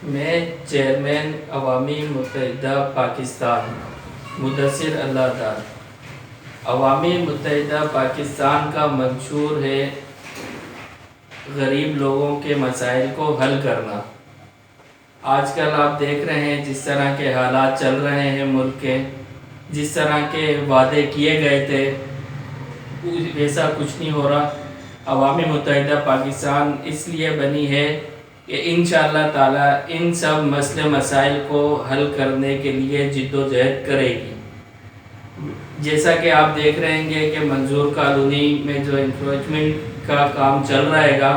मैं चेयरमैन अवामी मुत्तहिदा पाकिस्तान मुदस्सिर अल्लाह अवामी मुत्तहिदा पाकिस्तान का मंशूर है गरीब लोगों के मसाइल को हल करना। आजकल आप देख रहे हैं जिस तरह के हालात चल रहे हैं मुल्क के, जिस तरह के वादे किए गए थे वैसा कुछ नहीं हो रहा। अवामी मुत्तहिदा पाकिस्तान इसलिए बनी है कि इंशाअल्लाह ताला इन सब मसले मसाइल को हल करने के लिए जिद्दोजहद करेगी। जैसा कि आप देख रहे हैं कि मंजूर कॉलोनी में जो इंक्रोचमेंट का काम चल रहेगा,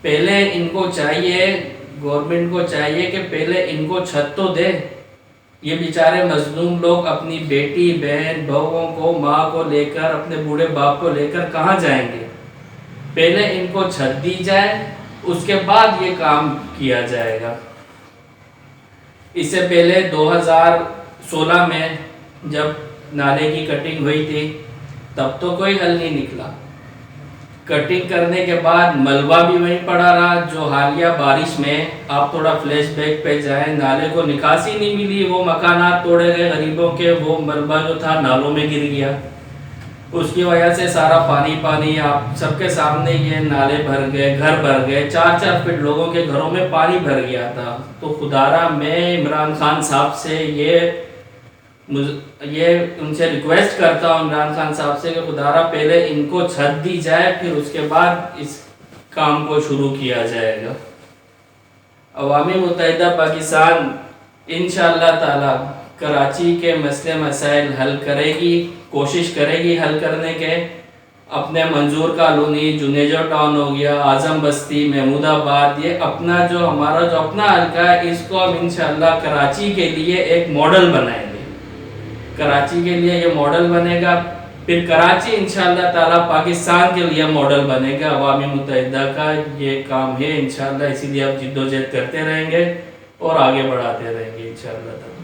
पहले इनको चाहिए, गवर्नमेंट को चाहिए कि पहले इनको छत तो दे। ये बेचारे मजलूम लोग अपनी बेटी बहन बहुओं को, माँ को लेकर, अपने बूढ़े बाप को लेकर कहाँ जाएंगे। पहले इनको छत दी जाए, उसके बाद ये काम किया जाएगा। इससे पहले 2016 में जब नाले की कटिंग हुई थी तब तो कोई हल नहीं निकला। कटिंग करने के बाद मलबा भी वहीं पड़ा रहा। जो हालिया बारिश में आप थोड़ा फ्लैशबैक पे जाएं, नाले को निकासी नहीं मिली, वो मकानात तोड़े गए गरीबों के, वो मलबा जो था नालों में गिर गया। उसकी वजह से सारा पानी पानी आप सबके सामने ये नाले भर गए, घर भर गए, 4-4 फीट लोगों के घरों में पानी भर गया था। तो खुदारा मैं इमरान खान साहब से ये उनसे रिक्वेस्ट करता हूँ, इमरान खान साहब से, कि खुदारा पहले इनको छत दी जाए, फिर उसके बाद इस काम को शुरू किया जाएगा। अवामी मुत्तहिदा पाकिस्तान इंशाअल्लाह ताला कराची के मसले मसाइल हल करेगी, कोशिश करेगी हल करने के। अपने मंजूर कॉलोनी, जुनेजो टाउन हो गया, आज़म बस्ती, महमूदाबाद, ये अपना जो हमारा जो अपना हल्का है, इसको हम इंशाअल्लाह कराची के लिए एक मॉडल बनाएंगे। कराची के लिए ये मॉडल बनेगा, फिर कराची इंशाअल्लाह ताला पाकिस्तान के लिए मॉडल बनेगा। अवामी मुत्तहिदा का ये काम है इंशाअल्लाह, इसीलिए आप जिद्दोजहद करते रहेंगे और आगे बढ़ाते रहेंगे इंशाअल्लाह ताला।